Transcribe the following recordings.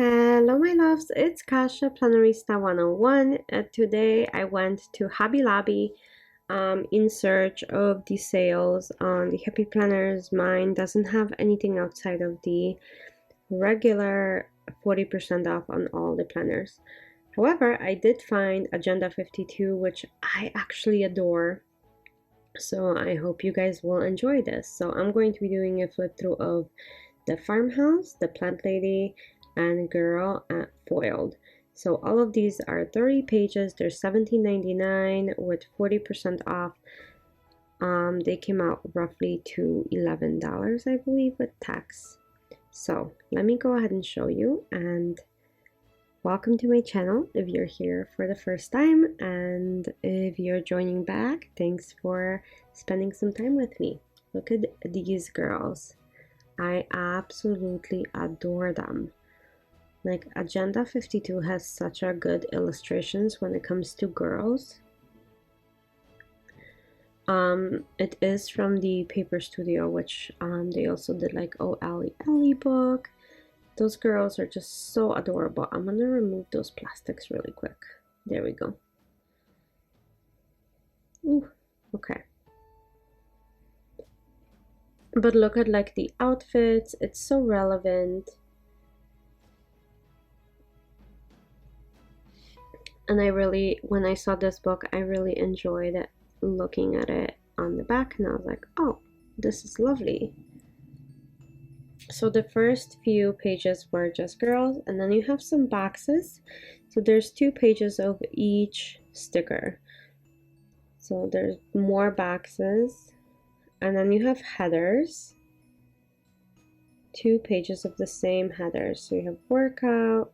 Hello my loves, it's Kasha Planarista 101. Today I went to Hobby Lobby in search of the sales on the Happy Planners. Mine doesn't have anything outside of the regular 40% off on all the planners. However, I did find Agenda 52, which I actually adore. So I hope you guys will enjoy this. So I'm going to be doing a flip through of the Farmhouse, the Plant Lady, and Girl foiled. So all of these are 30 pages. They're $17.99 with 40% off. They came out roughly to $11, I believe, with tax. So let me go ahead and show you, and welcome to my channel if you're here for the first time, and if you're joining back, thanks for spending some time with me. Look at these girls. I absolutely adore them. Like, Agenda 52 has such a good illustrations when it comes to girls. It is from the Paper Studio, which they also did like Ellie book. Those girls are just so adorable. I'm gonna remove those plastics really quick. There we go. Ooh, okay. But look at like the outfits, it's so relevant. And I really, when I saw this book, I really enjoyed it, looking at it on the back, and I was like, oh, this is lovely. So the first few pages were just girls, and then you have some boxes. So there's 2 pages of each sticker. So there's more boxes, and then you have headers. 2 pages of the same headers. So you have workout,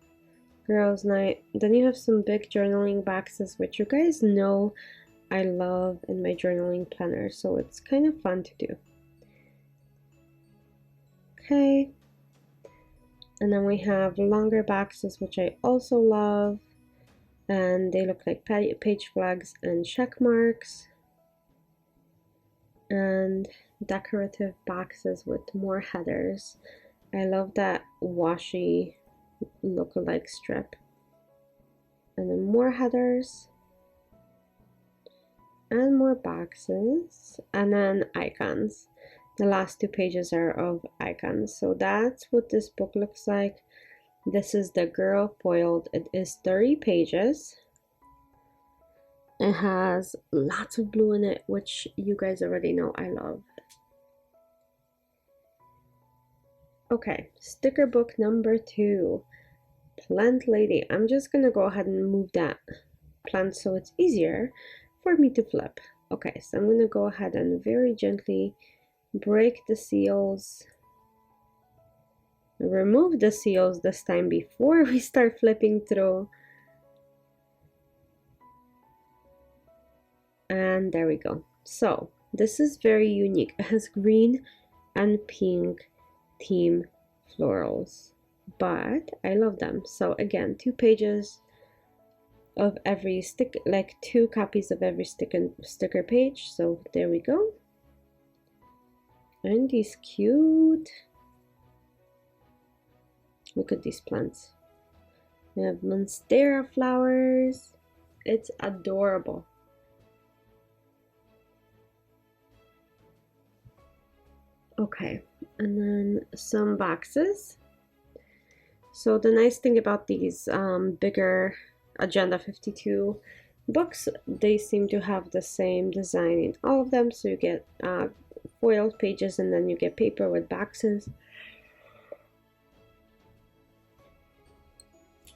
girls night, then you have some big journaling boxes, which you guys know I love in my journaling planner, so it's kind of fun to do. Okay, and then we have longer boxes, which I also love, and they look like page flags and check marks, and decorative boxes with more headers. I love that washi look-alike strip, and then more headers and more boxes, and then icons. The last 2 pages are of icons. So that's what this book looks like. This is the Girl foiled. It is 30 pages. It has lots of blue in it, which you guys already know I love. Okay, sticker book number 2, Plant Lady. I'm just gonna go ahead and move that plant so it's easier for me to flip. Okay, so I'm gonna go ahead and very gently break the seals, remove the seals this time before we start flipping through, and there we go. So this is very unique. It has green and pink theme florals, but I love them. So again, 2 pages of every stick, like 2 copies of every sticker page. So there we go. And these cute, look at these plants. We have monstera flowers. It's adorable. Okay, and then some boxes. So the nice thing about these bigger Agenda 52 books, they seem to have the same design in all of them. So you get foiled pages, and then you get paper with boxes,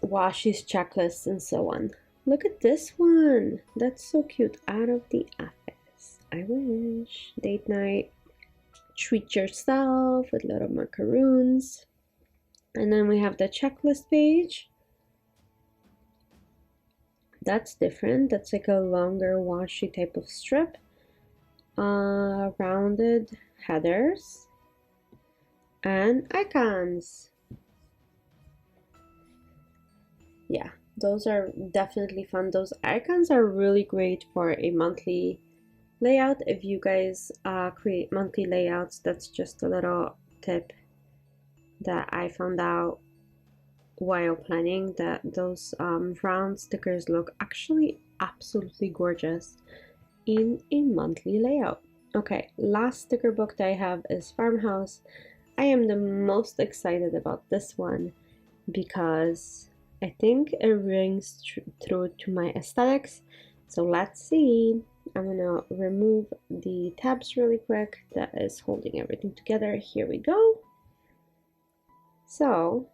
washi's checklists, and so on. Look at this one. That's so cute. Out of the office. I wish. Date night. Treat yourself with little macaroons. And then we have the checklist page. That's different. That's like a longer washi type of strip. Rounded headers and icons. Yeah, those are definitely fun. Those icons are really great for a monthly layout. If you guys create monthly layouts, that's just a little tip that I found out while planning that those round stickers look actually absolutely gorgeous in a monthly layout. Okay, last sticker book that I have is Farmhouse. I am the most excited about this one because I think it rings through to my aesthetics. So let's see. I'm gonna remove the tabs really quick that is holding everything together. Here we go. So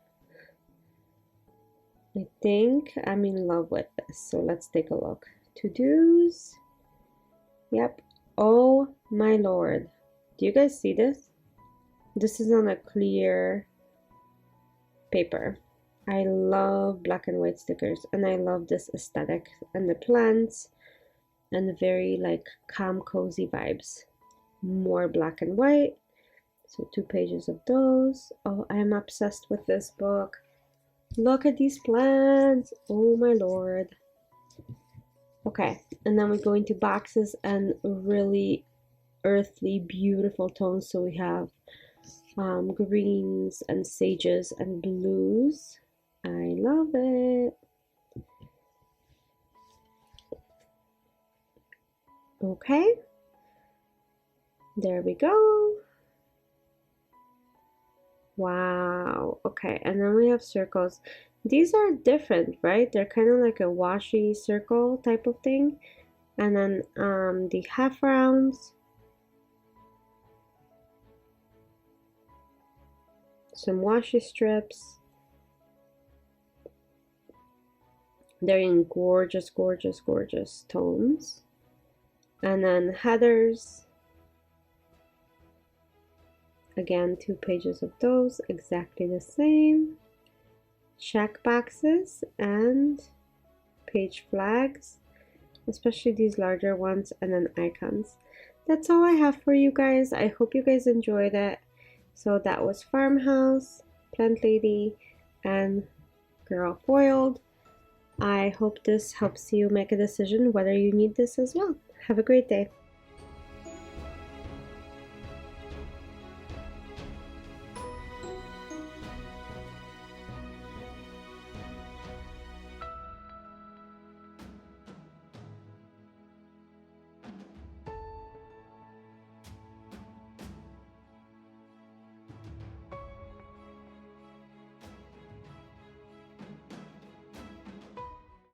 I think I'm in love with this. So let's take a look. To-dos. Yep. Oh my lord. Do you guys see this? This is on a clear paper. I love black and white stickers, and I love this aesthetic and the plants and the very like calm, cozy vibes. More black and white. So 2 pages of those. Oh, I am obsessed with this book. Look at these plants. Oh my lord. Okay, and then we go into boxes and really earthly, beautiful tones. So we have greens and sages and blues. I love it. Okay, there we go. Wow. Okay, and then we have circles. These are different, right? They're kind of like a washi circle type of thing. And then the half rounds. Some washi strips. They're in gorgeous, gorgeous, gorgeous tones. And then headers. Again, 2 pages of those, exactly the same. Check boxes and page flags, especially these larger ones, and then icons. That's all I have for you guys. I hope you guys enjoyed it. So that was Farmhouse, Plant Lady, and Girl Foiled. I hope this helps you make a decision whether you need this as well. Have a great day.